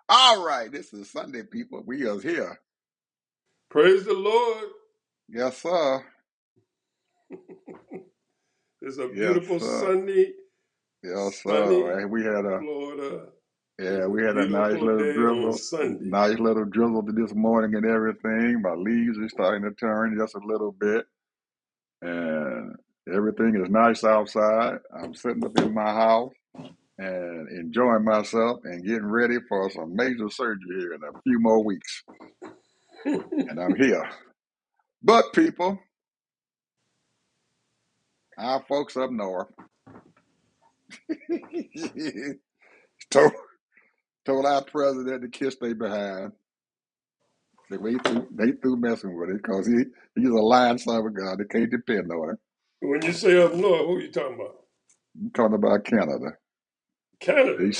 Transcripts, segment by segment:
All right, this is Sunday, people. We are here. Praise the Lord. Yes, sir. It's a Yes, beautiful sir. sunny, Yes, sunny sir. And we had a Florida. yeah, It's a we had a beautiful day on Sunday. nice little drizzle this morning and everything. My leaves are starting to turn just a little bit, and everything is nice outside. I'm sitting up in my house and enjoying myself and getting ready for some major surgery here in a few more weeks. And I'm here. But people, our folks up north told told our president to kiss they behind. They through messing with it because he's a lying son of a gun. They can't depend on him. When you say up north, who are you talking about? I'm talking about Canada. Canada. Ooh.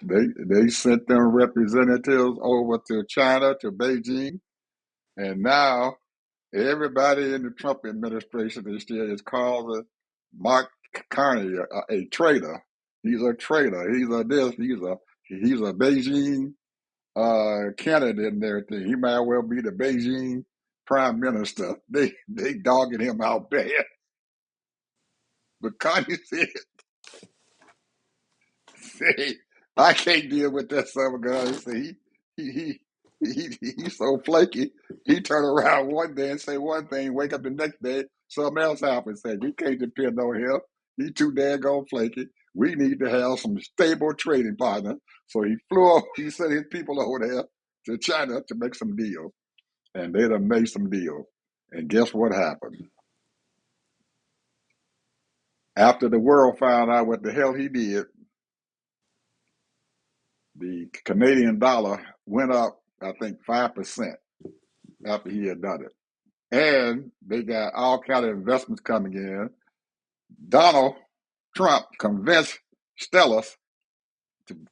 They sent them representatives over to China, to Beijing, and now everybody in the Trump administration is calling Mark Carney a traitor. He's a traitor. He's a this. He's a Beijing candidate and everything. He might well be the Beijing prime minister. They dogging him out bad. But Kanye said, I can't deal with that son of a gun. He said he's so flaky. He turn around one day and say one thing, wake up the next day, something else happens. Say we can't depend on him. He too daggone flaky. We need to have some stable trading partner. So he sent his people over there to China to make some deals. And they done made some deals. And guess what happened? After the world found out what the hell he did, the Canadian dollar went up, I think, 5% after he had done it. And they got all kind of investments coming in. Donald Trump convinced Stellus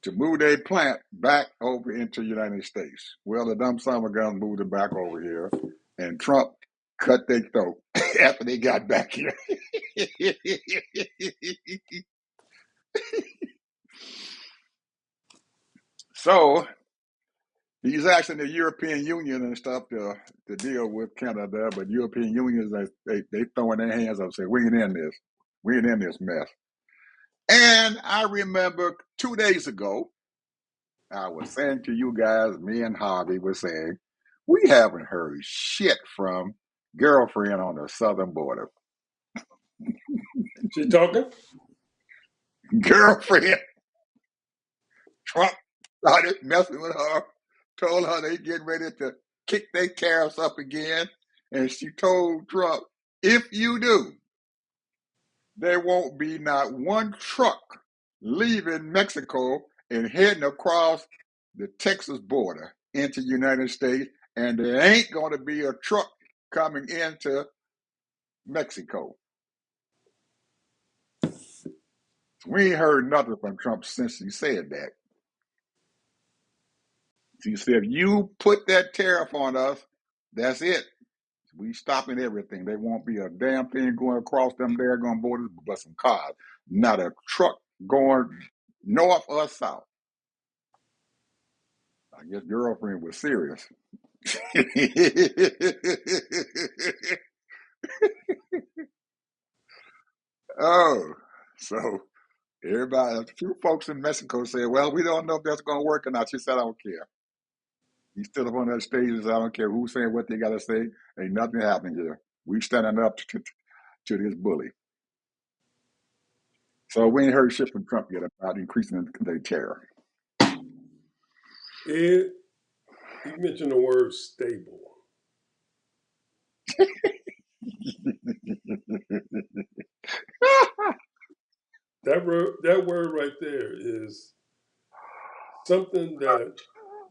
to move their plant back over into the United States. Well, the dumb son of a gun moved it back over here, and Trump cut their throat after they got back here. So he's asking the European Union and stuff to deal with Canada, but European Union they throwing their hands up, saying we ain't in this, we ain't in this mess. And I remember 2 days ago, I was saying to you guys, me and Harvey were saying, we haven't heard shit from girlfriend on the southern border. She talking? Girlfriend, Trump started messing with her, told her they getting ready to kick their tariffs up again. And she told Trump, if you do, there won't be not one truck leaving Mexico and heading across the Texas border into the United States, and there ain't going to be a truck coming into Mexico. We ain't heard nothing from Trump since he said that. He said, if you put that tariff on us, that's it. We stopping everything. There won't be a damn thing going across them there going borders but some cars. Not a truck going north or south. I guess girlfriend was serious. Oh, so everybody, a few folks in Mexico said, well, we don't know if that's going to work or not. She said, I don't care. He stood up on that stage and said, I don't care who's saying what they got to say. Ain't nothing happening here. We standing up to this bully. So we ain't heard shit from Trump yet about increasing their tariff. Ed, you mentioned the word stable. That word right there is something that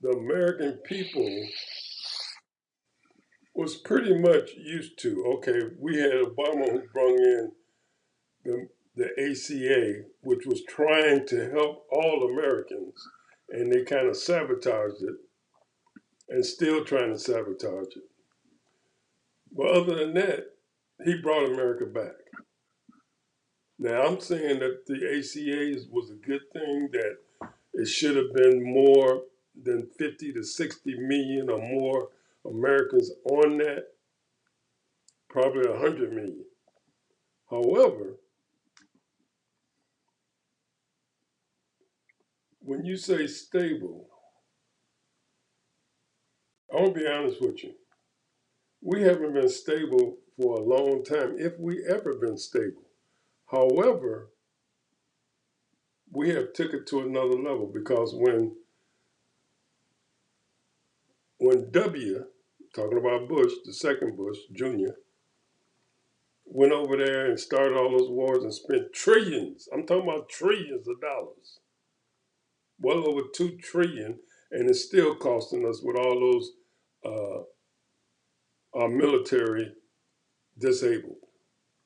the American people was pretty much used to. Okay, we had Obama who brought in the ACA, which was trying to help all Americans, and they kind of sabotaged it and still trying to sabotage it. But other than that, he brought America back. Now, I'm saying that the ACA was a good thing, that it should have been more than 50 to 60 million or more Americans on that, probably 100 million. However, when you say stable, I want to be honest with you. We haven't been stable for a long time, if we ever been stable. However, we have took it to another level, because when W, talking about Bush, the second Bush Jr., went over there and started all those wars and spent trillions, I'm talking about trillions of dollars, well over 2 trillion, and it's still costing us with all those our military disabled,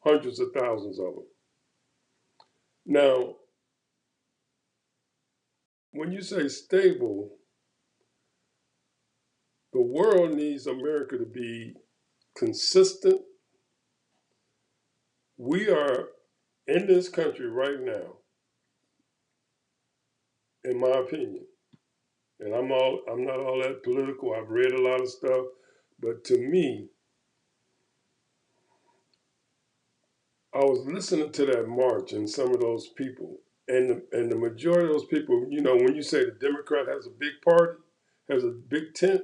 hundreds of thousands of them. Now, when you say stable, the world needs America to be consistent. We are in this country right now, in my opinion, and I'm not all that political. I've read a lot of stuff, but to me, I was listening to that march and some of those people, and the majority of those people, when you say the Democrat has a big party, has a big tent,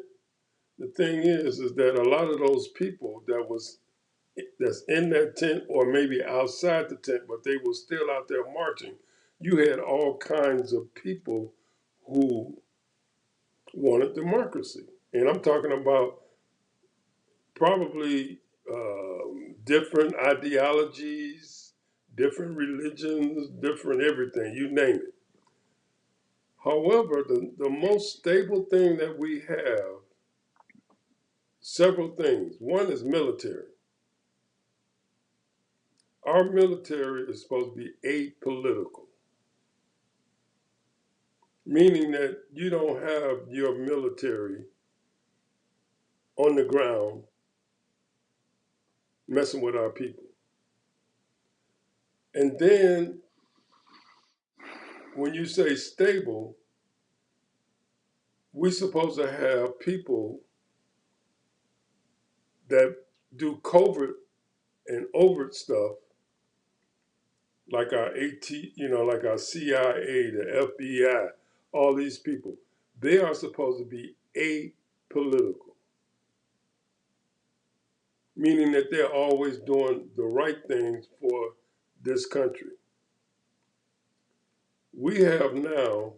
the thing is that a lot of those people that's in that tent, or maybe outside the tent, but they were still out there marching. You had all kinds of people who wanted democracy, and I'm talking about probably different ideologies, different religions, different everything, you name it. However, the most stable thing that we have, several things. One is military. Our military is supposed to be apolitical, meaning that you don't have your military on the ground messing with our people. And then when you say stable, we're supposed to have people that do covert and overt stuff, like our like our CIA, the FBI, all these people. They are supposed to be apolitical, meaning that they're always doing the right things for this country. We have now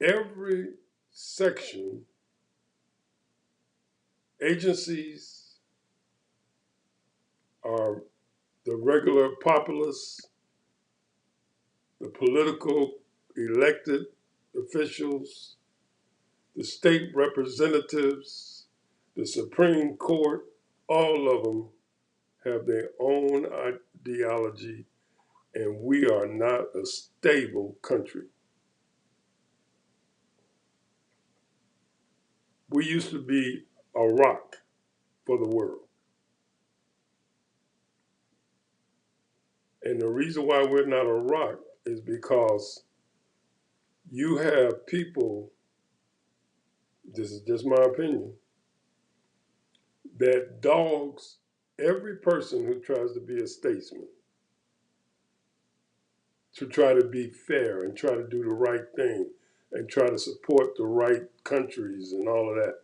every section, agencies are the regular populace, the political elected officials, the state representatives, the Supreme Court, all of them have their own ideology, and we are not a stable country. We used to be a rock for the world. And the reason why we're not a rock is because you have people, this is just my opinion, that dogs every person who tries to be a statesman, to try to be fair and try to do the right thing and try to support the right countries and all of that.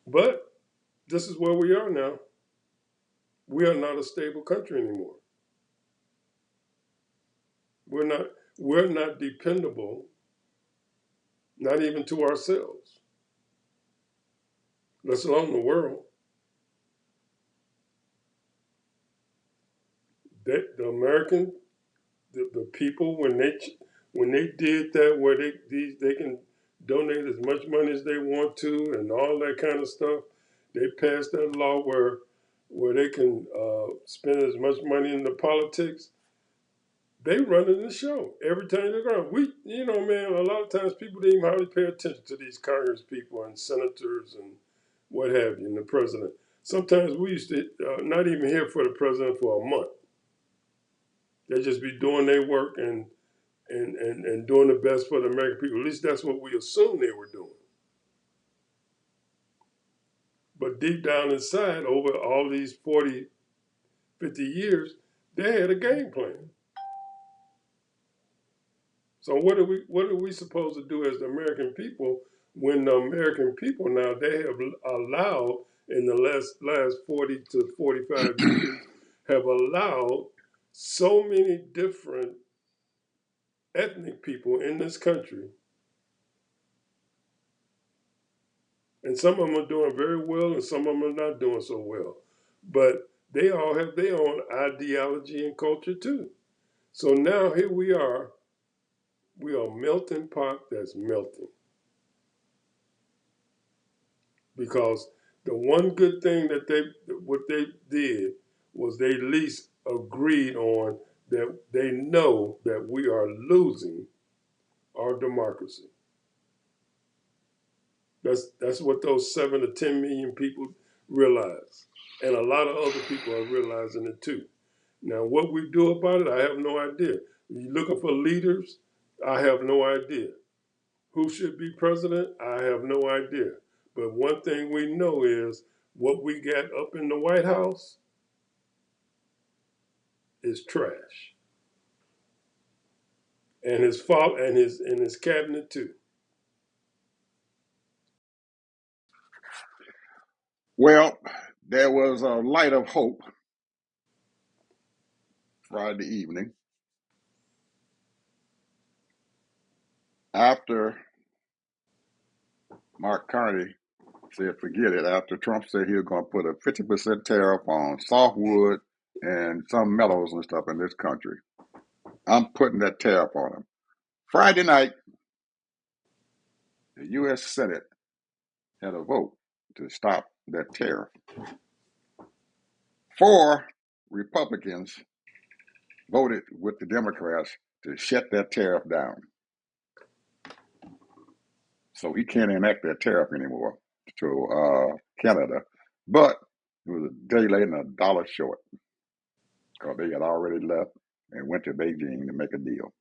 But this is where we are now. We are not a stable country anymore. We're not we're not dependable, not even to ourselves, let alone the world. That the American, the people, when they did that, where they can donate as much money as they want to and all that kind of stuff, they passed that law where they can spend as much money in the politics. They running the show every time they go. Man, a lot of times people didn't even hardly pay attention to these Congress people and senators and what have you, and the president. sometimes we used to not even hear for the president for a month. They just be doing their work and doing the best for the American people. At least that's what we assumed they were doing. But deep down inside, over all these 40, 50 years, they had a game plan. So what are we supposed to do as the American people when the American people now they have allowed in the last 40 to 45 years have allowed so many different ethnic people in this country, and some of them are doing very well and some of them are not doing so well, but they all have their own ideology and culture too. So now here we are a melting pot that's melting. Because the one good thing that what they did was they at least agreed on that they know that we are losing our democracy. That's what those 7 to 10 million people realize, and a lot of other people are realizing it too. Now, what we do about it, I have no idea. You're looking for leaders, I have no idea. Who should be president? I have no idea. But one thing we know is what we got up in the White House is trash, and his fault and his cabinet too. Well, there was a light of hope Friday evening after Mark Carney said, forget it, after Trump said he was going to put a 50% tariff on softwood and some metals and stuff in this country. I'm putting that tariff on him. Friday night, the U.S. Senate had a vote to stop that tariff. 4 Republicans voted with the Democrats to shut that tariff down. So he can't enact that tariff anymore to Canada. But it was a day late and $1 short because they had already left and went to Beijing to make a deal.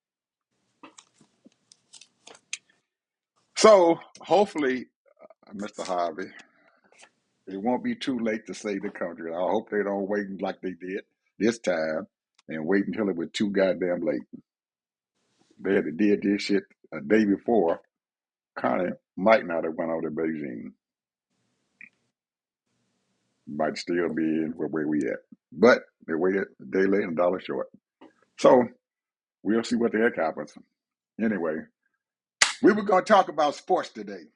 So hopefully, Mr. Harvey, it won't be too late to save the country. I hope they don't wait like they did this time and wait until it was too goddamn late. They had to did this shit a day before. Connie might not have went out to Beijing. Might still be in where we at. But they waited a day late and $1 short. So we'll see what the heck happens. Anyway, we were going to talk about sports today.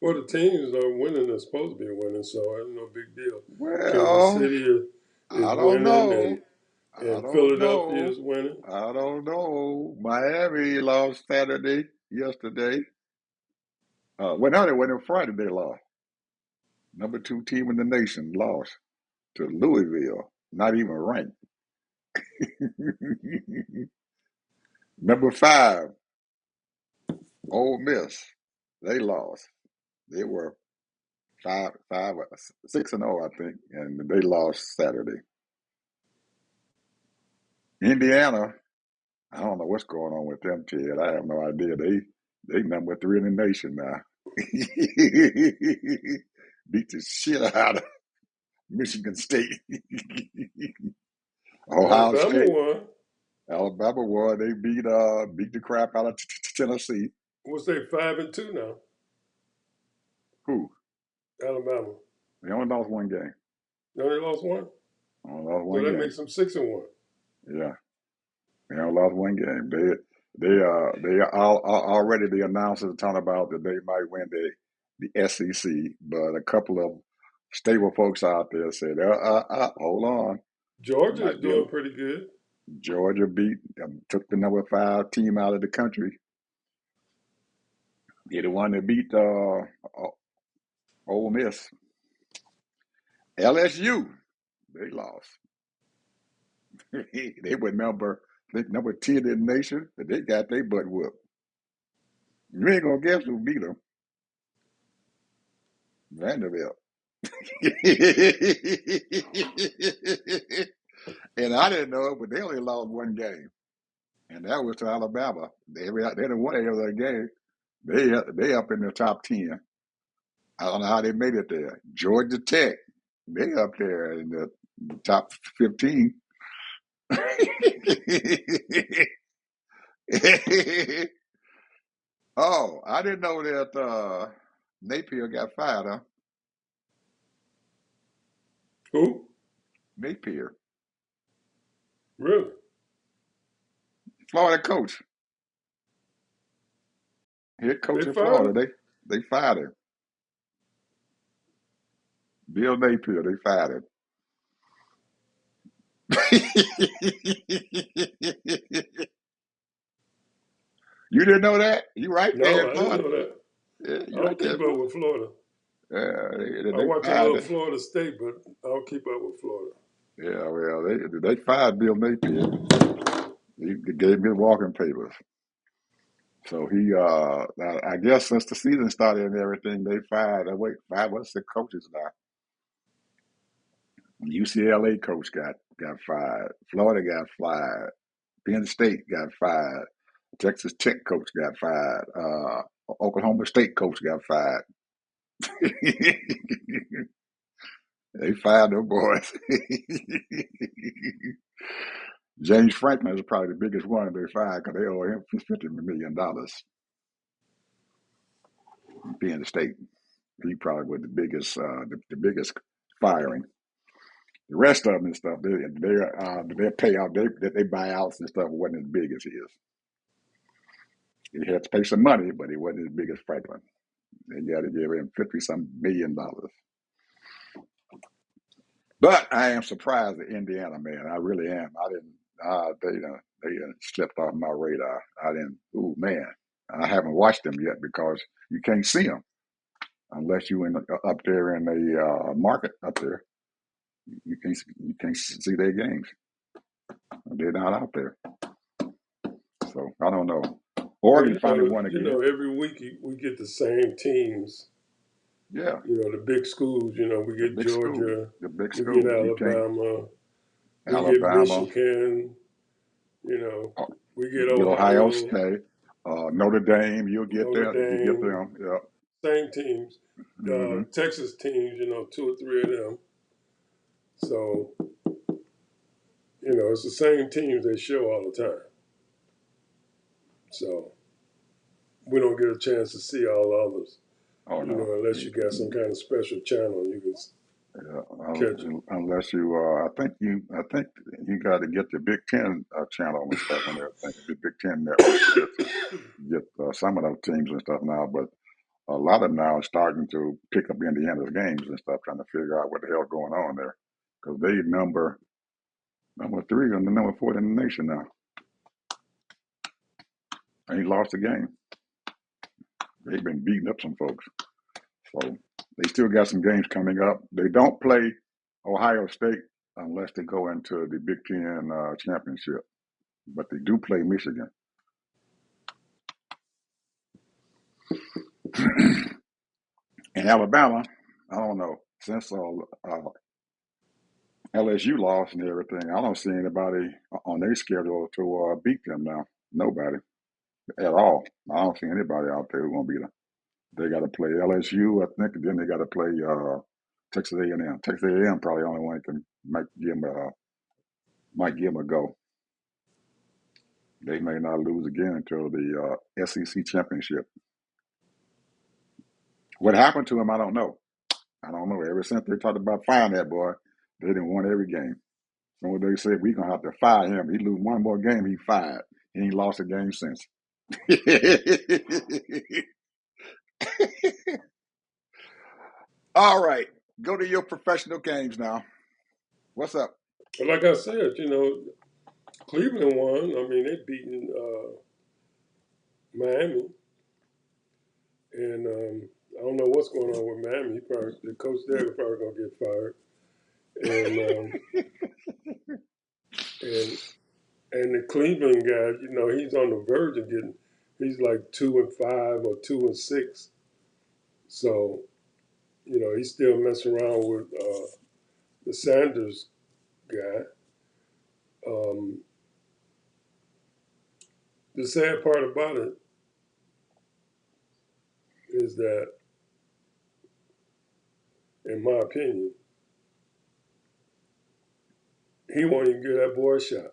Well, the teams are winning. They're supposed to be winning, so it's no big deal. Kansas Well, City is I don't winning, know. I and don't Philadelphia know. is winning. I don't know. Miami lost yesterday. Well, no, they went on Friday. They lost. Number 2 team in the nation lost to Louisville. Not even ranked. Number 5, Ole Miss. They lost. They were 6-0, I think, and they lost Saturday. Indiana, I don't know what's going on with them, Ted. I have no idea. They number 3 in the nation now. Beat the shit out of Michigan State. Ohio Alabama State, won. Alabama won. They beat the crap out of Tennessee. What's they 5-2 now? Who? Alabama. They only lost one game. No, they lost one. Only lost So one that game. makes them 6-1. Yeah, they only lost one game. They already the announcers talking about that they might win the SEC, but a couple of stable folks out there said, hold on, it Georgia is might be a doing pretty good. Georgia took the number 5 team out of the country. They're the one that beat Ole Miss. LSU, they lost. They were number 10 in the nation, but they got their butt whooped. You ain't gonna guess who beat them. Vanderbilt. And I didn't know it, but they only lost one game, and that was to Alabama. They didn't win every other game. They up in the top 10. I don't know how they made it there. Georgia Tech, they up there in the top 15. Oh, I didn't know that Napier got fired, huh? Who? Napier, Really? Florida coach, head They coach in fired Florida. him? They fired him. Bill Napier, they fired him. You didn't know that? You right there No, in I didn't Florida. know that. Yeah, I you right don't there keep in up Florida. with Florida. Yeah, I they watch a fired little it. Florida State, but I don't keep up with Florida. Yeah, well, they fired Bill Napier. He gave me the walking papers. So I guess since the season started and everything, they fired. Wait, five, what's the coaches now? UCLA coach got fired. Florida got fired. Penn State got fired. Texas Tech coach got fired. Oklahoma State coach got fired. They fired them boys. James Franklin is probably the biggest one they fired because they owe him $50 million. Penn State, he probably was the biggest firing. The rest of them and stuff, their payout, they buyouts and stuff wasn't as big as his. He had to pay some money, but he wasn't as big as Franklin. They got to give him 50-some million. But I am surprised at Indiana, man. I really am. I didn't. They slipped off my radar. I didn't. Ooh, man. I haven't watched them yet because you can't see them unless you up there in the market up there. You can't see their games. They're not out there. So I don't know. Well, Oregon finally won again. every week we get the same teams. Yeah, The big schools. We the get big schools. Georgia, The big we get schools. You can't. Alabama, we get Alabama. Michigan. You know, uh, we get You get Ohio Ohio, State. Notre Dame. You'll get Notre them. You get Dame, them. Yeah. same teams. Mm-hmm. Texas teams, two or three of them. So, it's the same teams they show all the time. So we don't get a chance to see all the others, Oh no. unless you got some kind of special channel you can Yeah, catch them. unless you, I think you got to get the Big Ten channel and stuff and everything. The Big Ten network to get some of those teams and stuff now. But a lot of them now are starting to pick up Indiana's games and stuff, trying to figure out what the hell's going on there because they number three and the number four in the nation now. Ain't lost a game. They've been beating up some folks. So they still got some games coming up. They don't play Ohio State unless they go into the Big Ten championship, but they do play Michigan. And Alabama, I don't know. Since LSU lost and everything, I don't see anybody on their schedule to beat them now. Nobody at all. I don't see anybody out there who's gonna beat them. They got to play LSU, I think, and then they got to play Texas A&M. Texas A&M probably the only one that can might give them a go. They may not lose again until the SEC championship. What happened to him, I don't know. I don't know. Ever since they talked about firing that boy, they didn't win every game. So when they said we're gonna have to fire him, he lose one more game, he fired. He ain't lost a game since. All right, go to your professional games now. What's up? But like I said, Cleveland won. I mean, they beaten Miami, and I don't know what's going on with Miami. The coach there is probably gonna get fired, and and and the Cleveland guy, he's on the verge of getting. He's like 2-5 or 2-6. So he's still messing around with the Sanders guy. Um, the sad part about it is that, in my opinion, he won't even give that boy a shot.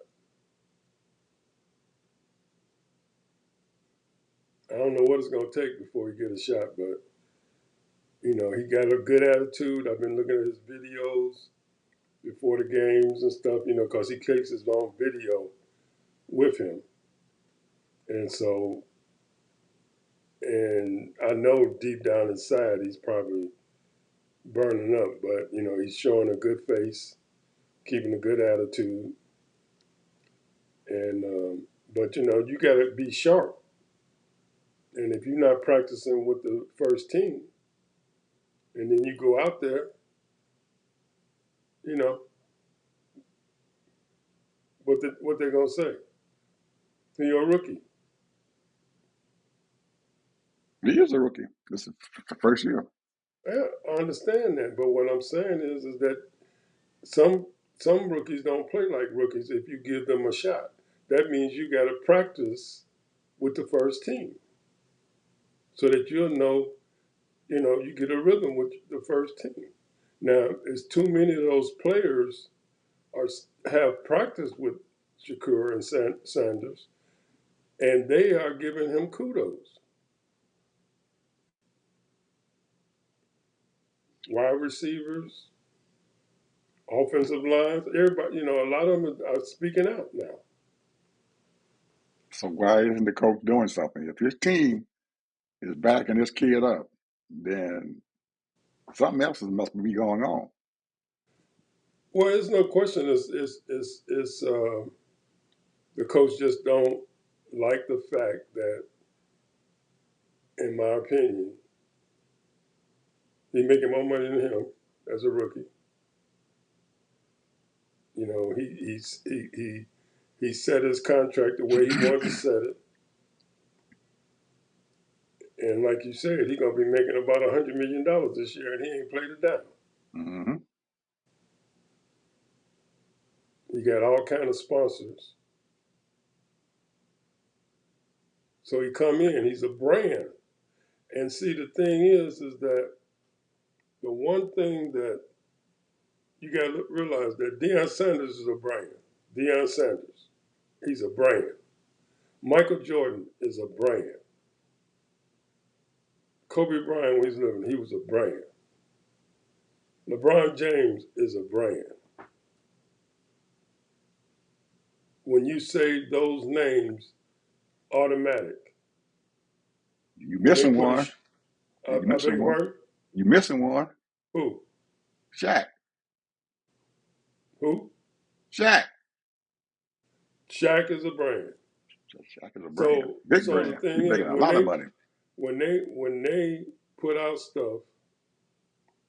I don't know what it's going to take before he get a shot, but he got a good attitude. I've been looking at his videos before the games and stuff, because he takes his own video with him, and so, and I know deep down inside he's probably burning up, but he's showing a good face, keeping a good attitude, and but you got to be sharp, and if you're not practicing with the first team, and then you go out there, you know what they're gonna say. You're a rookie. He is a rookie. This is the first year. Yeah, I understand that, but what I'm saying is that some some rookies don't play like rookies if you give them a shot. That means you got to practice with the first team so that you'll know, you get a rhythm with the first team. Now, it's too many of those players are have practiced with Shakur and Sanders, and they are giving him kudos. Wide receivers, offensive lines, everybody, a lot of them are speaking out now. So why isn't the coach doing something? If his team is backing this kid up, then something else must be going on. Well, there's no question. It's the coach just don't like the fact that, in my opinion, he's making more money than him as a rookie. He set his contract the way he wanted to set it, and like you said, he's gonna be making about $100 million this year, and he ain't played it down. Mm-hmm. He got all kind of sponsors, so he come in. He's a brand, and see the thing is that the one thing that you got to realize that Deion Sanders is a brand. Deion Sanders, he's a brand. Michael Jordan is a brand. Kobe Bryant, when he's living, he was a brand. LeBron James is a brand. When you say those names, automatic. You When they missing put a, one. You I beg missing your one. pardon? You missing one. Who? Shaq. Who? Shaq. Shaq is a brand. Shaq is a brand. Big So the brand. He's thing is, making a lot of money. when they put out stuff,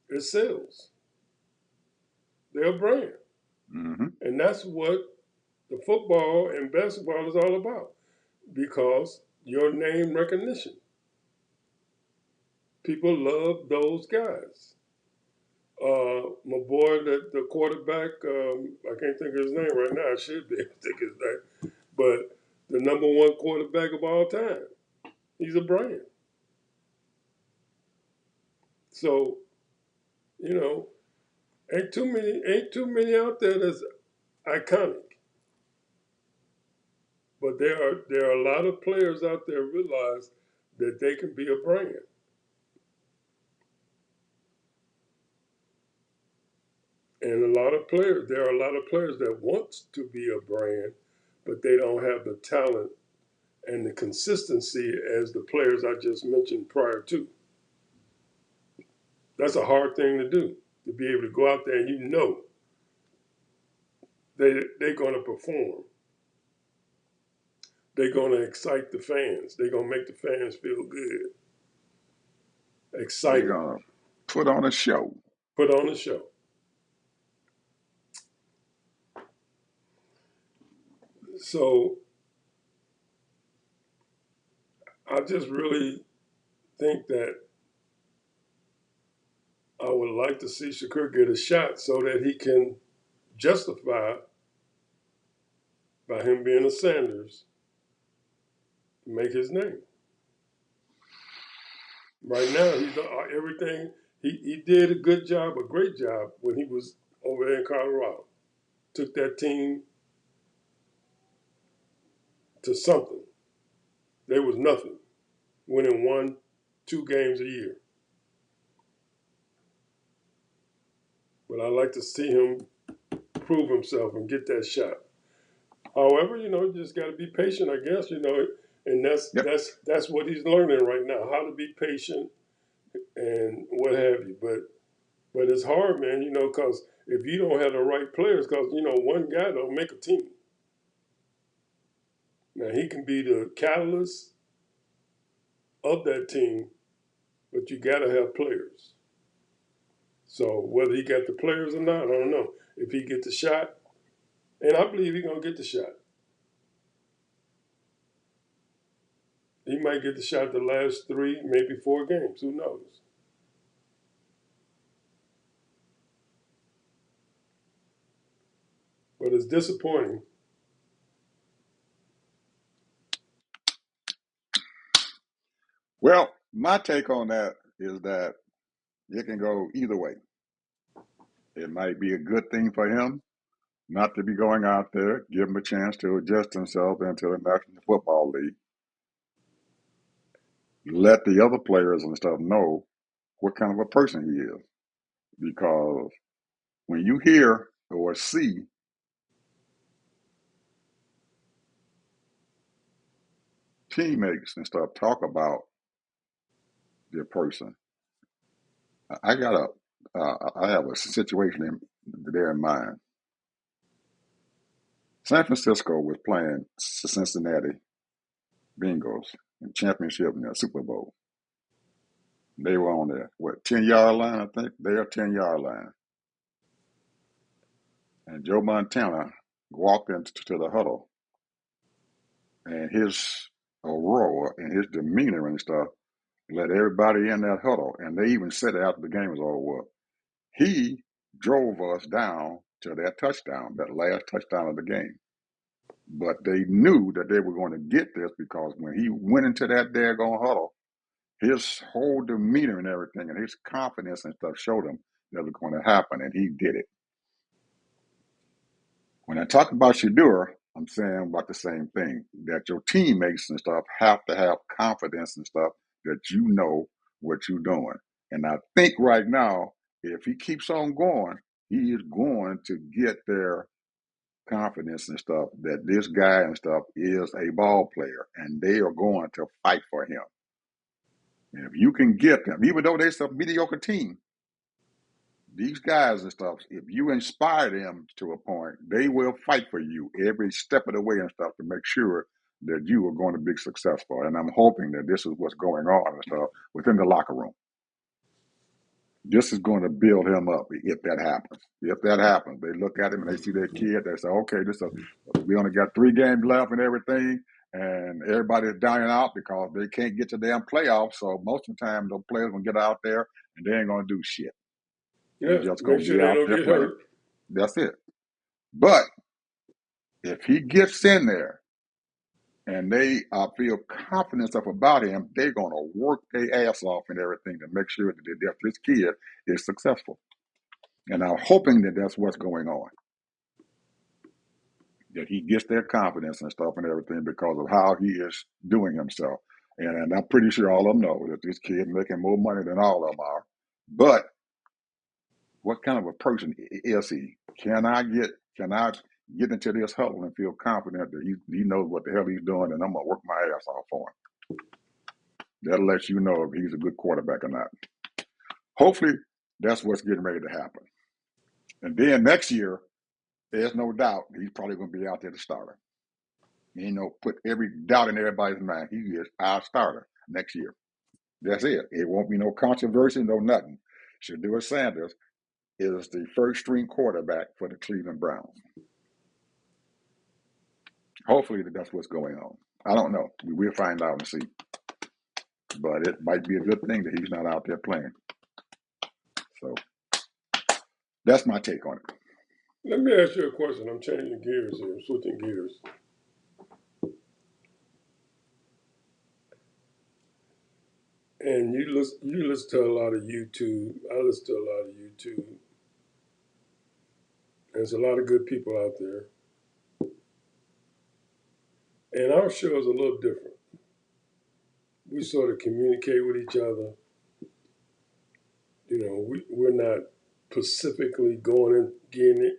it sells. They're a brand, Mm-hmm. and that's what the football and basketball is all about. Because your name recognition, people love those guys. My boy, the quarterback, I can't think of his name right now. I should be able to think of his name, but the number one quarterback of all time, he's a brand. So you know, ain't too many out there that's iconic. But there are a lot of players out there realize that they can be a brand. And there are a lot of players that want to be a brand, but they don't have the talent and the consistency as the players I just mentioned prior to. That's a hard thing to do, to be able to go out there and they're going to perform. They're going to excite the fans. They're going to make the fans feel good, They're excited, gonna put on a show. put on a show. So I just really think that I would like to see Shakur get a shot so that he can justify, by him being a Sanders, make his name. Right now, he's everything. He did a good job, a great job when he was over there in Colorado. Took that team to something. There was nothing. Winning 1, 2 games a year. But I like to see him prove himself and get that shot. However, you just got to be patient, I guess. And that's Yep. that's that's what he's learning right now, how to be patient and what have you. But it's hard, man. Because if you don't have the right players, because one guy don't make a team. Now he can be the catalyst of that team, but you got to have players. So whether he got the players or not, I don't know. If he get the shot, and I believe he's gonna get the shot. He might get the shot the last 3, maybe 4 games. Who knows? But it's disappointing. Well, my take on that is that it can go either way. It might be a good thing for him not to be going out there, give him a chance to adjust himself into the National Football League, let the other players and stuff know what kind of a person he is. Because when you hear or see teammates and stuff talk about their person, I have a situation there in mind. San Francisco was playing Cincinnati Bengals in championship in the Super Bowl. They were on the 10-yard line, I think. Their 10-yard line. And Joe Montana walked into the huddle, and his aurora and his demeanor and stuff let everybody in that huddle. And they even said it after the game was over. He drove us down to that touchdown, that last touchdown of the game. But they knew that they were going to get this because when he went into that daggone huddle, his whole demeanor and everything and his confidence and stuff showed him that it was going to happen, and he did it. When I talk about Shadur, I'm saying about the same thing, that your teammates and stuff have to have confidence and stuff that you know what you're doing. And I think right now, if he keeps on going, he is going to get their confidence and stuff that this guy and stuff is a ball player and they are going to fight for him. And if you can get them, even though they're a mediocre team, these guys and stuff, if you inspire them to a point, they will fight for you every step of the way and stuff to make sure that you are going to be successful. And I'm hoping that this is what's going on and stuff within the locker room. This is going to build him up if that happens. If that happens, they look at him and they see their kid. They say, "Okay, we only got 3 games left and everything, and everybody's dying out because they can't get to damn playoffs. So most of the time, those players gonna get out there and they ain't gonna do shit. They Yeah, just make gonna sure be they out don't there get playing. hurt. That's it. But if he gets in there and they feel confident enough about him, they're gonna work their ass off and everything to make sure that this kid is successful. And I'm hoping that that's what's going on. That he gets their confidence and stuff and everything because of how he is doing himself. And I'm pretty sure all of them know that this kid making more money than all of them are. But what kind of a person is he? Can I get into this huddle and feel confident that he knows what the hell he's doing and I'm gonna work my ass off for him? That'll let you know if he's a good quarterback or not. Hopefully that's what's getting ready to happen. And then next year, there's no doubt he's probably gonna be out there to start. Put every doubt in everybody's mind. He is our starter next year. That's it. It won't be no controversy, no nothing. Shadur Sanders is the first string quarterback for the Cleveland Browns. Hopefully that's what's going on. I don't know. We'll find out and see. But it might be a good thing that he's not out there playing. So that's my take on it. Let me ask you a question. I'm changing gears here. I'm switching gears. And you listen to a lot of YouTube. I listen to a lot of YouTube. There's a lot of good people out there. And our show is a little different. We sort of communicate with each other. We're not specifically going in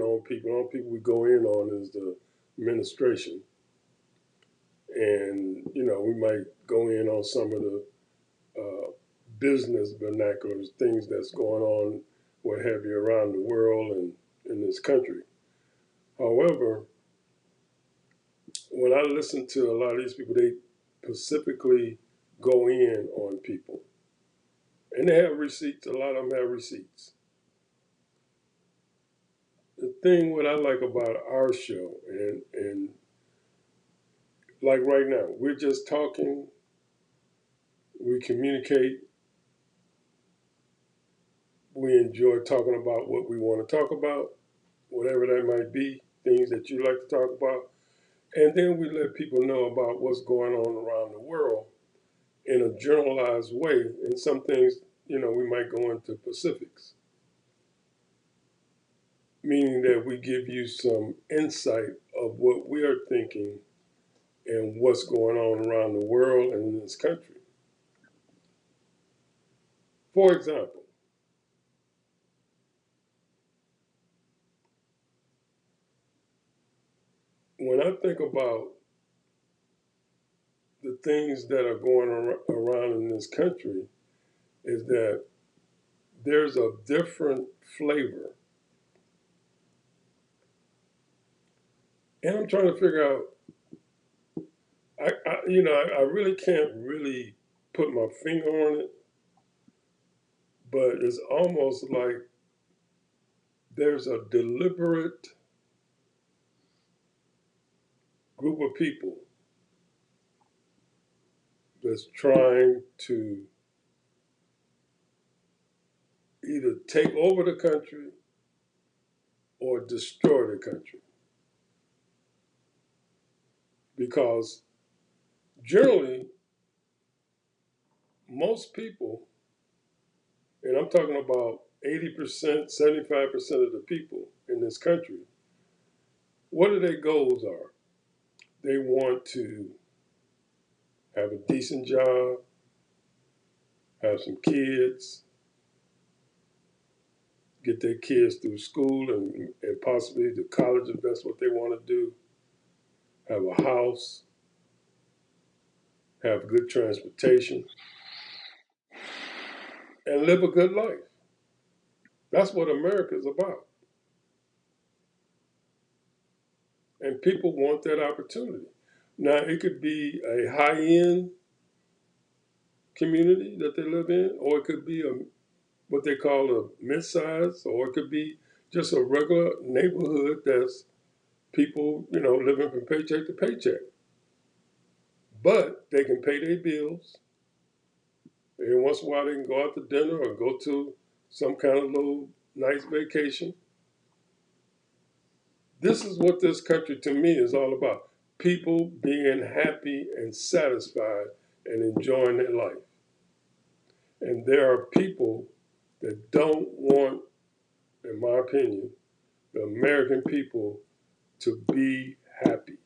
on people. The only people we go in on is the administration. And, we might go in on some of the business vernaculars, things that's going on, what have you, around the world and in this country. However, when I listen to a lot of these people, they specifically go in on people. And they have receipts. A lot of them have receipts. The thing what I like about our show, and like right now, we're just talking, we communicate, we enjoy talking about what we want to talk about, whatever that might be, things that you like to talk about. And then we let people know about what's going on around the world in a generalized way. And some things, we might go into specifics, meaning that we give you some insight of what we are thinking and what's going on around the world and in this country. For example, when I think about the things that are going around in this country, is that there's a different flavor. And I'm trying to figure out, I really can't really put my finger on it, but it's almost like there's a deliberate group of people that's trying to either take over the country or destroy the country. Because generally, most people, and I'm talking about 80%, 75% of the people in this country, what are their goals are? They want to have a decent job, have some kids, get their kids through school and possibly to college if that's what they want to do, have a house, have good transportation, and live a good life. That's what America is about. And people want that opportunity. Now, it could be a high end community that they live in, or it could be what they call a mid-size, or it could be just a regular neighborhood that's people, living from paycheck to paycheck. But they can pay their bills. Every once in a while, they can go out to dinner or go to some kind of little nice vacation. This is what this country, to me, is all about. People being happy and satisfied and enjoying their life. And there are people that don't want, in my opinion, the American people to be happy,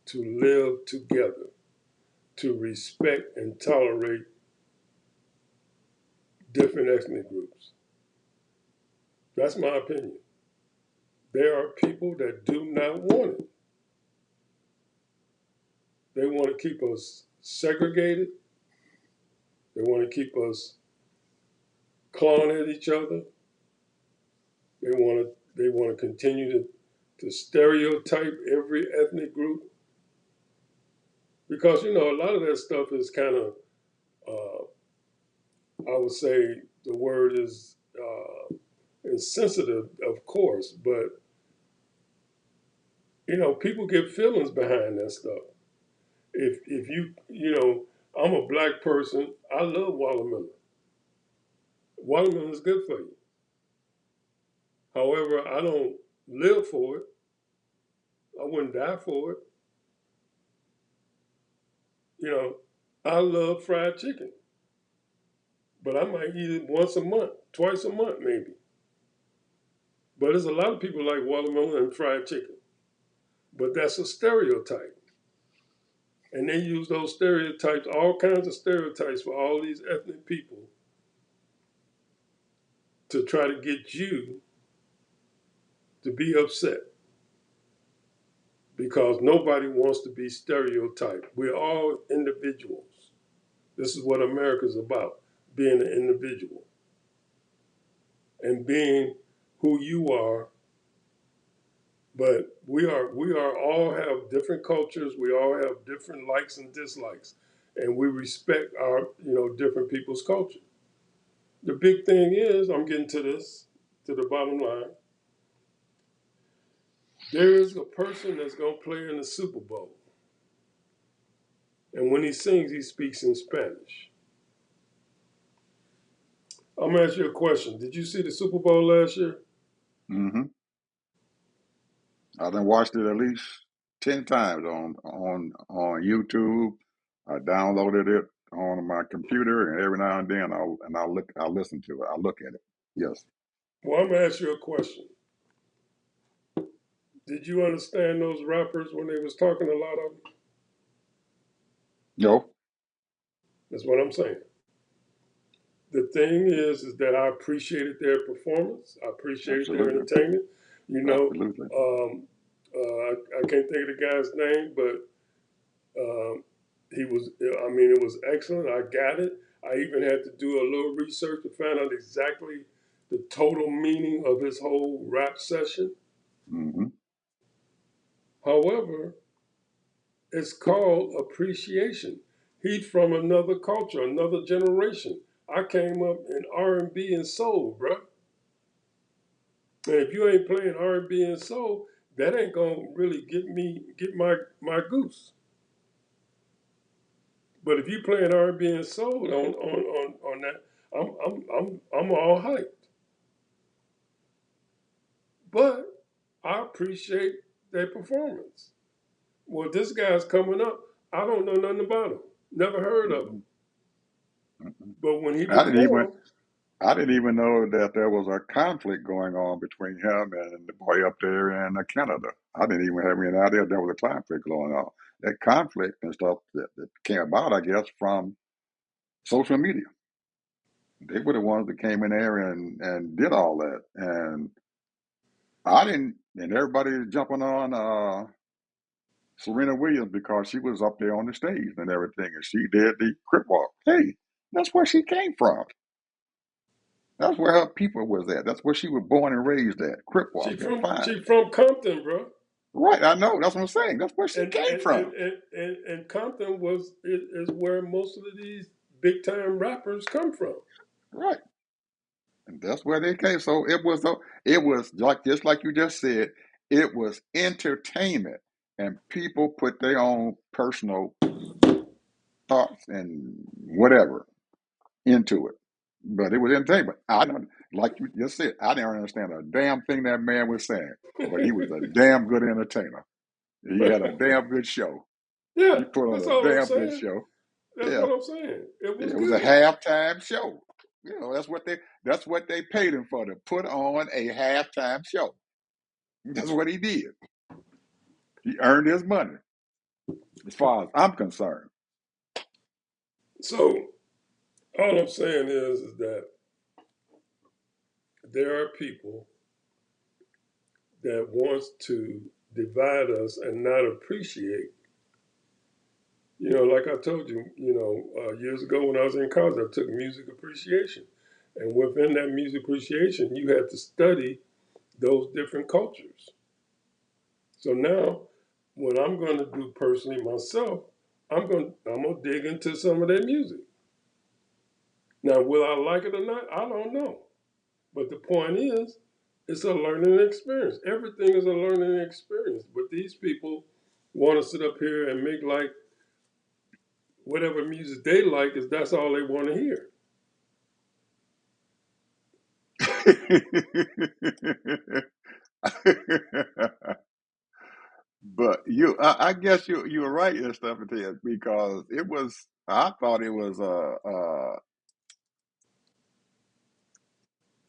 to live together, to respect and tolerate different ethnic groups. That's my opinion. There are people that do not want it. They want to keep us segregated. They want to keep us clawing at each other. They want to continue to stereotype every ethnic group because a lot of that stuff is kind of I would say the word is insensitive, of course, but people get feelings behind that stuff. If I'm a black person, I love watermelon. watermelon is good for you. However, I don't live for it. I wouldn't die for it. You know, I love fried chicken, but I might eat it once a month, twice a month, maybe. But there's a lot of people like watermelon and fried chicken. But that's a stereotype. And they use those stereotypes, all kinds of stereotypes for all these ethnic people to try to get you to be upset because nobody wants to be stereotyped. We're all individuals. This is what America's about, being an individual and being who you are. But we are all have different cultures. We all have different likes and dislikes, and we respect our different people's culture. The big thing is, I'm getting to this, to the bottom line. There is a person that's going to play in the Super Bowl. And when he sings, he speaks in Spanish. I'm going to ask you a question. Did you see the Super Bowl last year? Mm-hmm. I done watched it at least 10 times on YouTube. I downloaded it on my computer, and every now and then I listen to it. I look at it. Yes. Well, I'm going to ask you a question. Did you understand those rappers when they was talking, a lot of them? No. That's what I'm saying. The thing is that I appreciated their performance. I appreciated their Absolutely. entertainment. You know, Absolutely. I can't think of the guy's name, but he was, I mean, it was excellent. I got it. I even had to do a little research to find out exactly the total meaning of his whole rap session. Mm-hmm. However, it's called appreciation. He's from another culture, another generation. I came up in R&B and soul, bro. And if you ain't playing R&B and soul, that ain't gonna really get my goose. But if you playing R&B and soul on that, I'm all hyped. But I appreciate their performance. Well, this guy's coming up. I don't know nothing about him. Never heard of him. Mm-hmm. Mm-hmm. But when he I didn't even performed, I didn't even know that there was a conflict going on between him and the boy up there in Canada. I didn't even have any idea there was a conflict going on. That conflict and stuff that came about, I guess, from social media. They were the ones that came in there and did all that. And I didn't, and everybody was jumping on Serena Williams because she was up there on the stage and everything, and she did the crip walk. Hey, that's where she came from. That's where her people was at. That's where she was born and raised at. Crip she walk. That's from fine. she from Compton, bro. Right, I know. That's what I'm saying. That's where she And came and and from. and Compton is where most of these big time rappers come from. Right, and that's where they came. So it was like just like you just said. It was entertainment, and people put their own personal thoughts and whatever into it. But it was entertainment. I don't like you just said. I didn't understand a damn thing that man was saying, but he was a damn good entertainer. He had a damn good show. Yeah, He put on that's a all I'm damn good saying. show. That's Yeah, what I'm saying. It was it was a good. halftime show. You know, that's what they paid him for, to put on a halftime show. That's what he did. He earned his money, as far as I'm concerned. So all I'm saying is that there are people that wants to divide us and not appreciate. Like I told you, years ago when I was in college, I took music appreciation, and within that music appreciation, you had to study those different cultures. So now, what I'm going to do personally myself, I'm gonna dig into some of their music. Now, will I like it or not? I don't know. But the point is, it's a learning experience. Everything is a learning experience. But these people want to sit up here and make like whatever music they like is that's all they want to hear. But I guess you were right and stuff because it was. I thought it was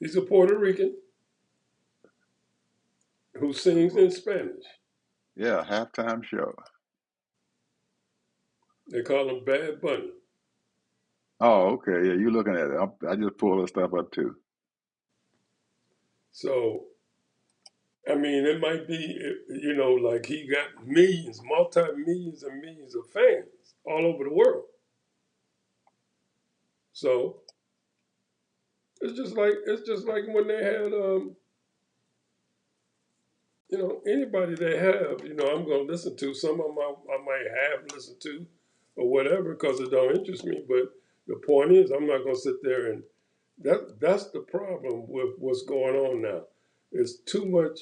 He's a Puerto Rican who sings in Spanish. yeah, halftime show. They call him Bad Bunny. Oh, okay. Yeah, you looking at it. I just pulled this stuff up too. So, I mean, it might be, like he got millions, multi millions and millions of fans all over the world. So it's just like when they had anybody they have, I'm going to listen to. Some of them I might have listened to or whatever because it don't interest me. But the point is, I'm not going to sit there and that's the problem with what's going on now. It's too much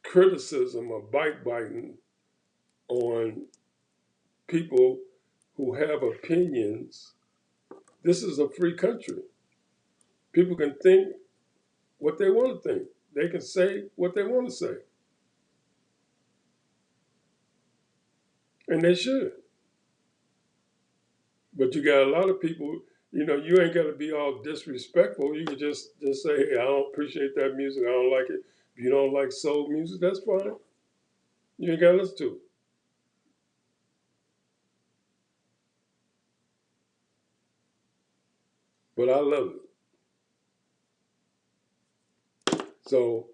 criticism or bite biting on people who have opinions. This is a free country. People can think what they want to think. They can say what they want to say, and they should. But you got a lot of people. You ain't got to be all disrespectful. You can just say, "Hey, I don't appreciate that music. I don't like it." If you don't like soul music, that's fine. You ain't got to listen to it. But I love it. So,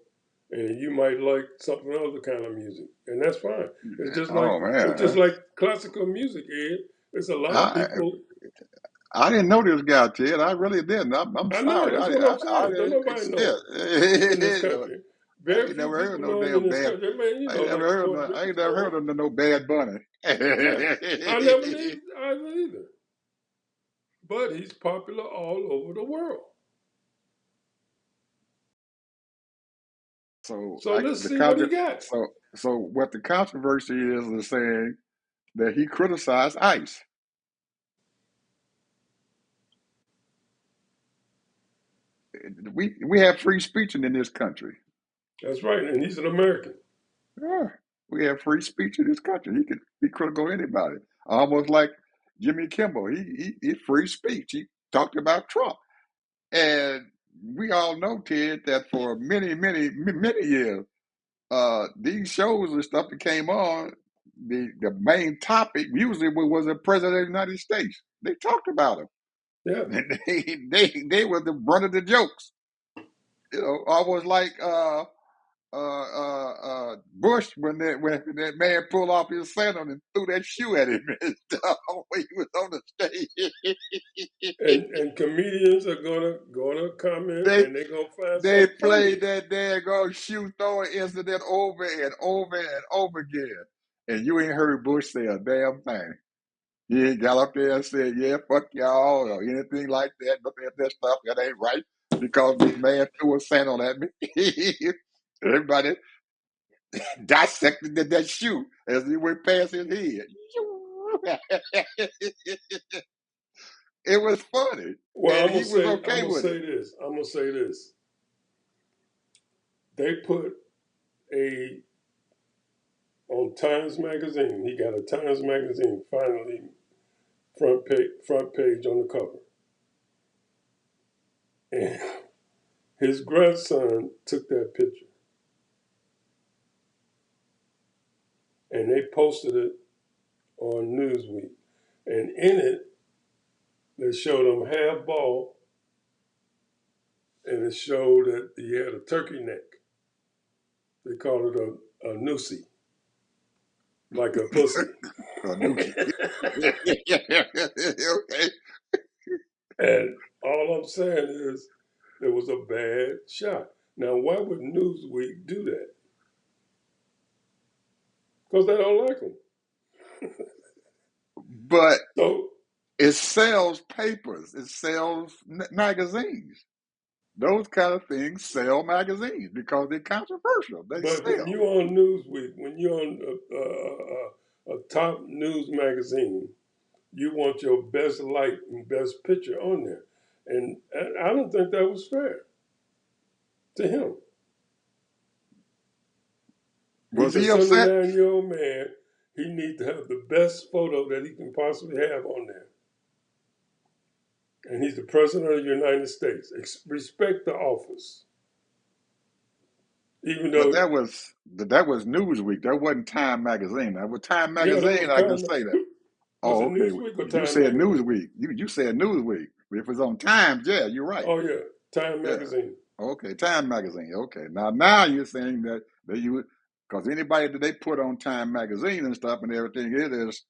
and you might like something other kind of music, and that's fine. It's just like Oh it's just man, like classical music, Ed. It's a lot of I people. I didn't know this guy, Ted. I really didn't. I'm I know sorry. that's what I'm I saying. Don't didn't. nobody Yeah. know in this country. I Very ain't few never heard of people no know him in damn this bad. country. Man, I ain't never like the heard of Puerto no. I ain't Ricans never know heard him. of no Bad Bunny. Yeah, I never need either. But he's popular all over the world. So So let's see what he got. so what the controversy is saying that he criticized ICE. We have free speech in this country. That's right, and he's an American. Yeah, we have free speech in this country. He can be critical of anybody. Almost like Jimmy Kimmel. He free speech. He talked about Trump. And we all know, Ted, that for many years, these shows and stuff that came on, the main topic usually was the president of the United States. They talked about him. Yeah, And they were the brunt of the jokes. Almost like Bush when that man pulled off his sandal and threw that shoe at him and stuff when he was on the stage. and comedians are gonna comment, they and they're gonna find they something played funny. that daggone shoe throwing incident over and over and over again. And you ain't heard Bush say a damn thing. He ain't got up there and said, yeah, fuck y'all or anything like that. Look at that stuff. That ain't right because this man threw a sandal at me. Everybody dissected that shoe as he went past his head. It was funny. Well, And he was I'm okay gonna with it. say this. I'm gonna say this. They put a on Times Magazine. He got a Times Magazine finally front page on the cover, and his grandson took that picture, and they posted it on Newsweek, and in it they showed him half bald, and it showed that he had a turkey neck. They call it a noosie, like a pussy. Nuki. Okay. And all I'm saying is it was a bad shot. Now, why would Newsweek do that? Because they don't like him. But So, it sells papers. It sells magazines. Those kind of things sell magazines because they're controversial. They but when sell. you on Newsweek, when you're on a top news magazine, you want your best light and best picture on there. And And I don't think that was fair to him. Was He's a he upset? 79-year-old man. He needs to have the best photo that he can possibly have on there. And he's the president of the United States. Respect the office. Even But though, that was Newsweek. That wasn't Time Magazine. That was Time yeah, that was Magazine. I can Time. say that. Was Oh, it okay. Newsweek or You Time said Magazine? Newsweek. You said Newsweek. If it's on Times, yeah, you're right. Oh yeah, Time Yeah. Magazine. Okay, Time Magazine. Okay. Now you're saying that you because anybody that they put on Time Magazine and stuff and everything, it is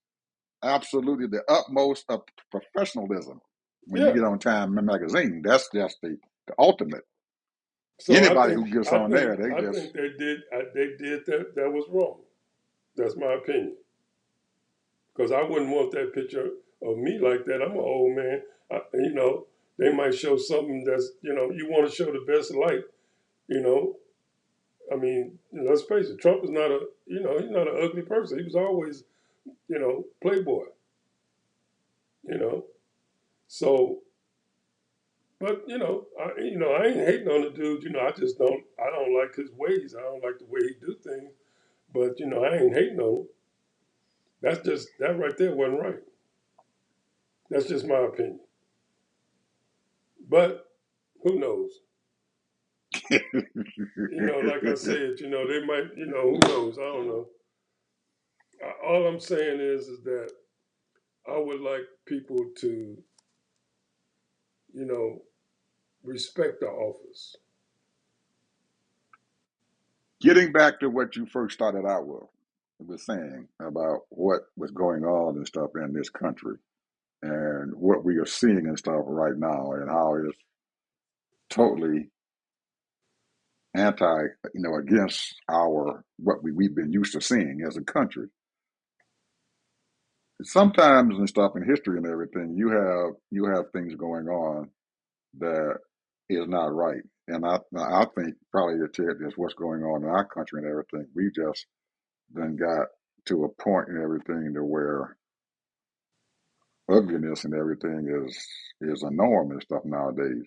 absolutely the utmost of professionalism when you Yeah. get on Time Magazine. That's just the ultimate. So I Anybody think who gets I on think there, they I just think they did that. That was wrong. That's my opinion. Because I wouldn't want that picture of me like that. I'm an old man. They might show something that's you want to show the best light. You know, I mean, let's face it. Trump is not a he's not an ugly person. He was always playboy. You know, so but I ain't hating on the dude. I just don't like his ways. I don't like the way he do things. But I ain't hating on him. That right there wasn't right. That's just my opinion. But who knows? Like I said, they might, who knows? I don't know. All I'm saying is that I would like people to, you know, respect the office. getting back to what you first started out with, was saying about what was going on and stuff in this country and what we are seeing and stuff right now and how it's totally anti, against what we've been used to seeing as a country. Sometimes and stuff in history and everything, you have things going on that is not right. And I think probably it's what's going on in our country and everything. We just then got to a point in everything to where ugliness and everything is a norm and stuff nowadays.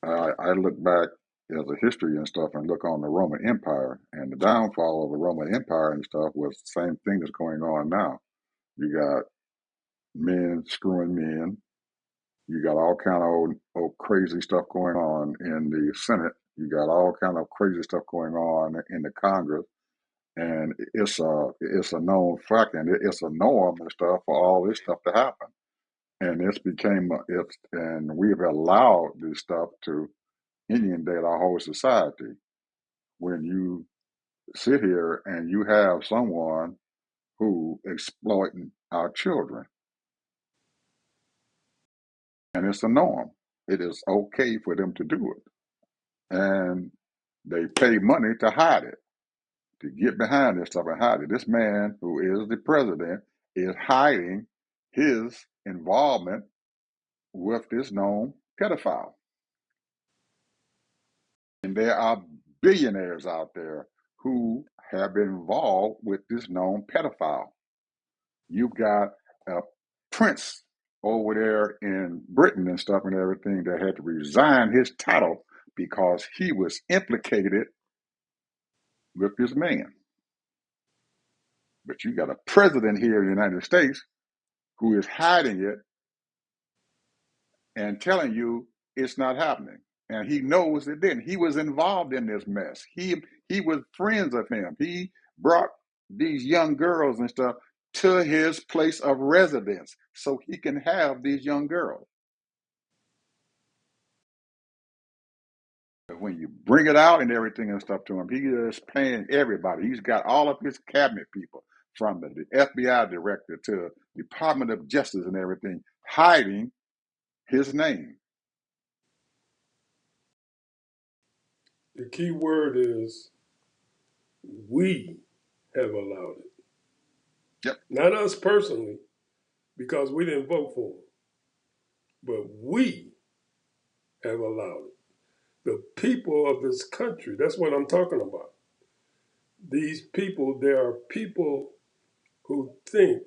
I look back as a history and stuff and look on the Roman Empire and the downfall of the Roman Empire and stuff was the same thing that's going on now. You got men screwing men. You got all kind of crazy stuff going on in the Senate. You got all kind of crazy stuff going on in the Congress, and it's a known fact, and it's a norm and stuff for all this stuff to happen. And and we've allowed this stuff to inundate our whole society. When you sit here and you have someone who exploiting our children, and it's a norm. It is okay for them to do it, and they pay money to hide it, to get behind this stuff and hide it. This man, who is the president, is hiding his involvement with this known pedophile. And there are billionaires out there who have been involved with this known pedophile. You've got a prince over there in Britain and stuff and everything that had to resign his title because he was implicated with this man. But you got a president here in the United States who is hiding it and telling you it's not happening. And he knows it didn't. He was involved in this mess. He was friends of him. He brought these young girls and stuff to his place of residence so he can have these young girls. But when you bring it out and everything and stuff to him, he is paying everybody. He's got all of his cabinet people, from the FBI director to Department of Justice and everything, hiding his name. The key word is we have allowed it, Yep. not us personally, because we didn't vote for him, but we have allowed it. The people of this country. That's what I'm talking about. These people. There are people who think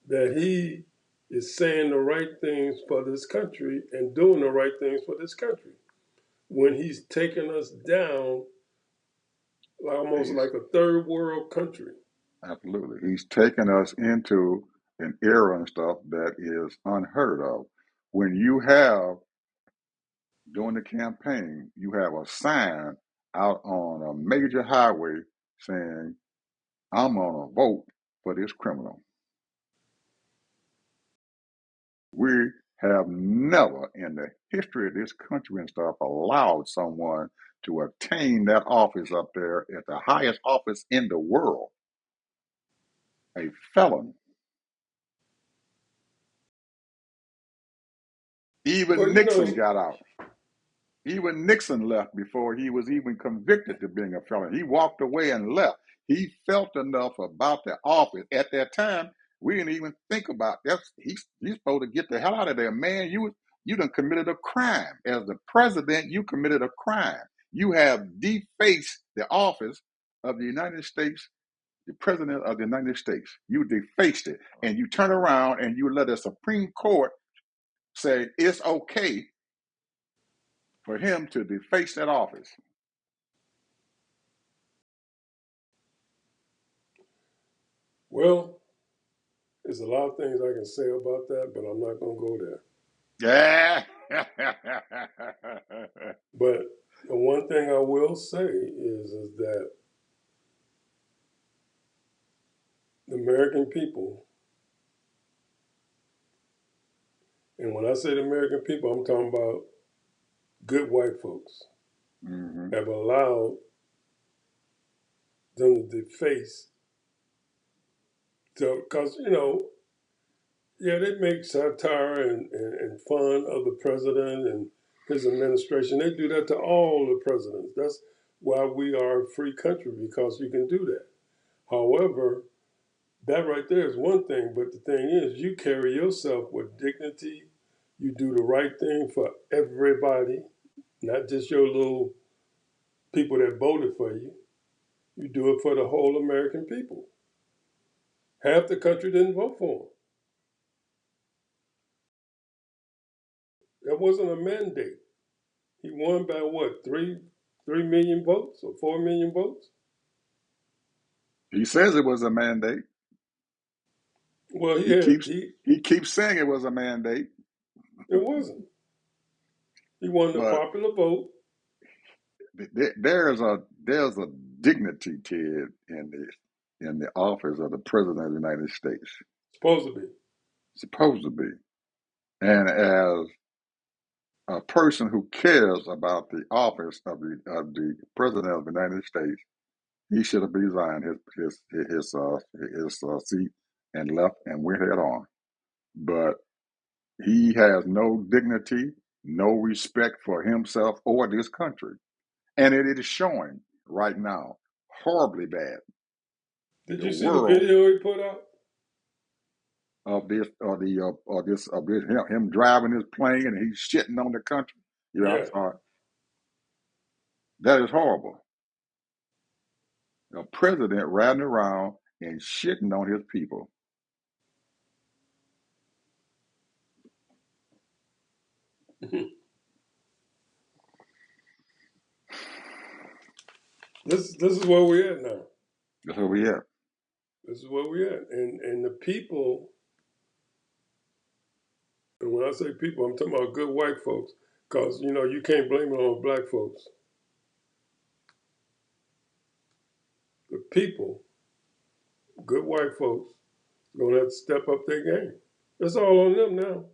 that he is saying the right things for this country and doing the right things for this country. When he's taking us down almost He's like a third world country. absolutely. He's taken us into an era and stuff that is unheard of. When you have during the campaign, you have a sign out on a major highway saying, "I'm gonna vote for this criminal." We have never in the history of this country and stuff allowed someone to attain that office up there at the highest office in the world, a felon. Well, Even you Nixon know, got out. Even Nixon left before he was even convicted of being a felon. He walked away and left. He felt enough about the office. At that time, we didn't even think about that. He's supposed to get the hell out of there. Man, you done committed a crime. As the president, you committed a crime. You have defaced the office of the United States, the president of the United States. You defaced it. And you turn around and you let the Supreme Court say it's okay for him to deface that office. well, there's a lot of things I can say about that, but I'm not going to go there. Yeah. But the one thing I will say is that the American people, and when I say the American people, I'm talking about good white folks, hmm have allowed them to deface. So, because, yeah, they make satire and fun of the president and his administration. They do that to all the presidents. That's why we are a free country, because you can do that. However, that right there is one thing, but the thing is, you carry yourself with dignity. You do the right thing for everybody, not just your little people that voted for you. You do it for the whole American people. Half the country didn't vote for him. That wasn't a mandate. He won by what, 3 million votes or 4 million votes? He says it was a mandate. Well, He keeps he he keeps saying it was a mandate, it wasn't. He won the but popular vote. there's a dignity to it in the office of the president of the United States. Supposed to be. Supposed to be. And as a person who cares about the office of the president of the United States, he should have resigned his seat and left and went head on. But he has no dignity, no respect for himself or this country, and it is showing right now horribly bad. Did The you see the world video he put out? of this or this him driving his plane and he's shitting on the country. Yeah, I Yeah. saw it. That is horrible. A president riding around and shitting on his people. This is where we're at now. That's where we at. This is where we're at. And the people, and when I say people, I'm talking about good white folks. Because, you can't blame it on black folks. The people, good white folks, going to have to step up their game. It's all on them now.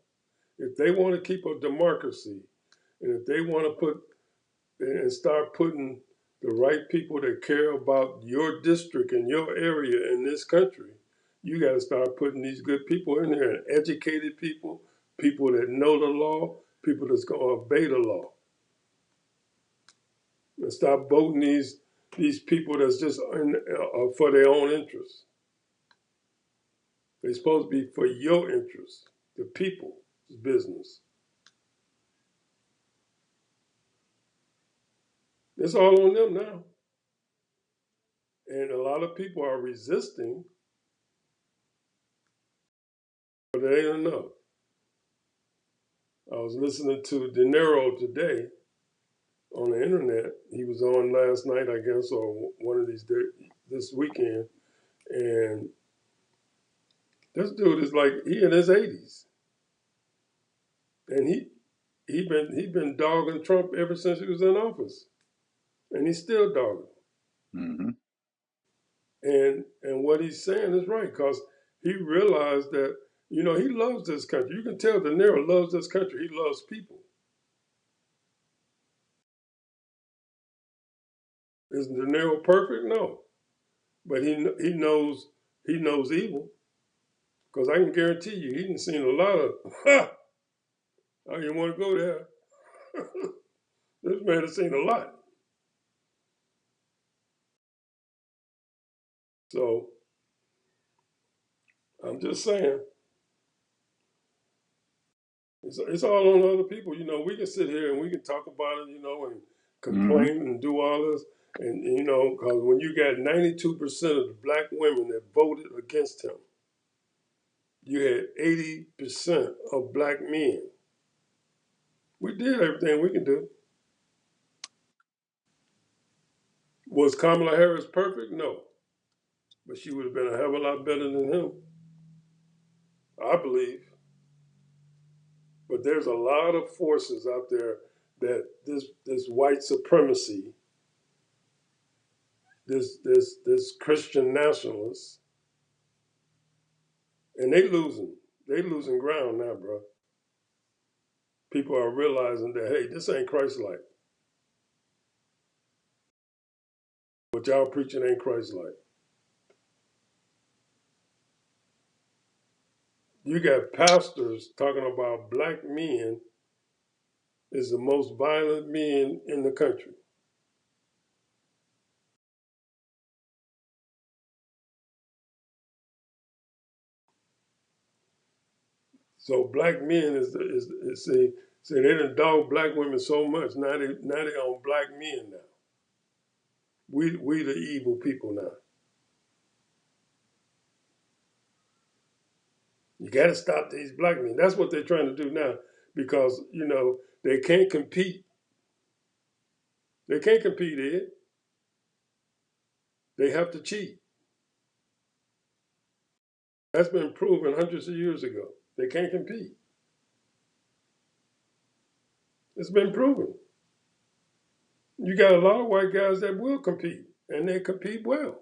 If they want to keep a democracy, and if they want to put and start putting the right people that care about your district and your area in this country, you got to start putting these good people in there, and educated people, people that know the law, people that's going to obey the law, and stop voting these people that's just for their own interests. They're supposed to be for your interests, the people's business. It's all on them now. And a lot of people are resisting But it ain't enough. I was listening to De Niro today on the internet. He was on last night, I guess, or one of these days this weekend, and this dude is like he in his 80s, and he been dogging Trump ever since he was in office, and he's still dogging. Mm-hmm. And what he's saying is right because he realized that he loves this country. You can tell De Niro loves this country. He loves people. Is De Niro perfect? No, but he knows evil because I can guarantee you he didn't seen a lot of. I didn't want to go there. This man has seen a lot. So I'm just saying, it's all on other people. We can sit here and we can talk about it, and Mm-hmm. complain and do all this. And, because when you got 92% of the black women that voted against him, you had 80% of black men. We did everything we can do. Was Kamala Harris perfect? No. But she would have been a hell of a lot better than him, I believe. But there's a lot of forces out there that this white supremacy, this Christian nationalists, and they losing ground now, bro. People are realizing that hey, this ain't Christ-like. What y'all preaching ain't Christ-like. You got pastors talking about black men is the most violent men in the country. So black men is say they done dog black women so much. Now they on black men now. We the evil people now. You got to stop these black men. That's what they're trying to do now because they can't compete. They can't compete, Ed. They have to cheat. That's been proven hundreds of years ago. They can't compete. It's been proven. You got a lot of white guys that will compete, and they compete well.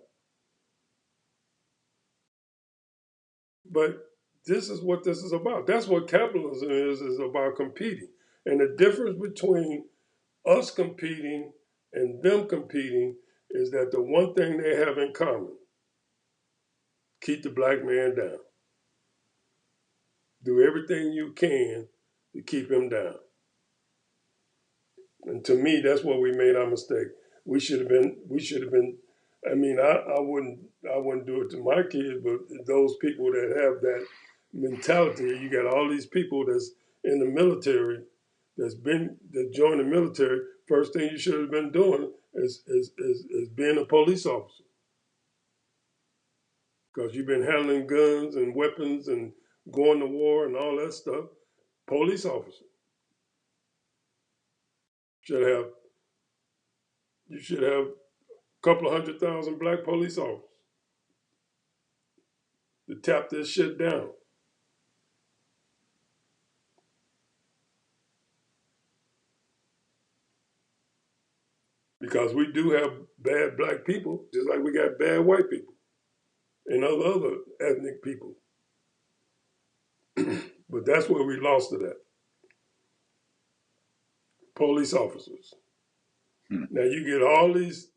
But this is what this is about. That's what capitalism is about competing. And the difference between us competing and them competing is that the one thing they have in common, keep the black man down. Do everything you can to keep him down. And to me, that's where we made our mistake. We should have been. I mean, I wouldn't do it to my kids, but those people that have that mentality, you got all these people that's in the military, that joined the military. First thing you should have been doing is being a police officer, because you've been handling guns and weapons and going to war and all that stuff. Police officer should have you should have a couple of 100,000 black police officers to tap this shit down. Because we do have bad black people, just like we got bad white people and other ethnic people. But that's where we lost it at. Police officers. Hmm. Now you get all these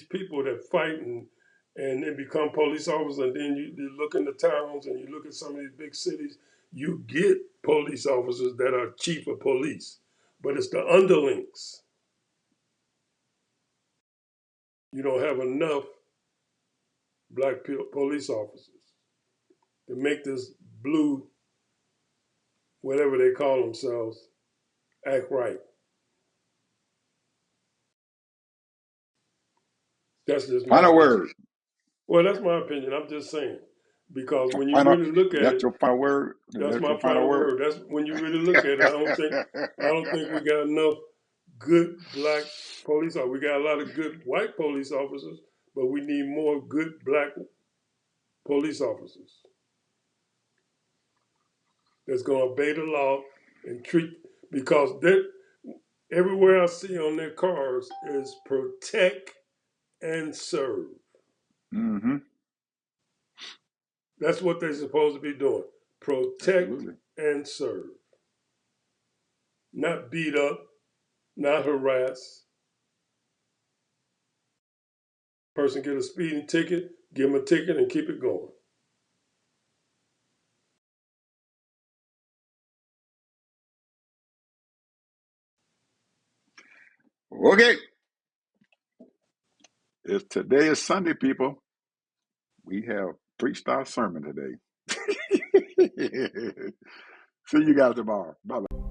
people that fight and then become police officers, and then you look in the towns and you look at some of these big cities, you get police officers that are chief of police. But it's the underlings. You don't have enough black police officers to make this blue, whatever they call themselves, act right. That's just my Final opinion. word. Well, that's my opinion. I'm just saying. Because when you really look at That's it, your final word. that's That's my your final final word. word. That's when you really look at it. I don't think we got enough good black police officers. We got a lot of good white police officers, but we need more good black police officers that's going to obey the law and treat, because everywhere I see on their cars is protect and serve. Mm-hmm. That's what they're supposed to be doing. Protect Absolutely. and serve. Not beat up, not harass. Person get a speeding ticket, give them a ticket and keep it going. Okay. Today is Sunday, people. We have preached our sermon today. See you guys tomorrow. Bye bye.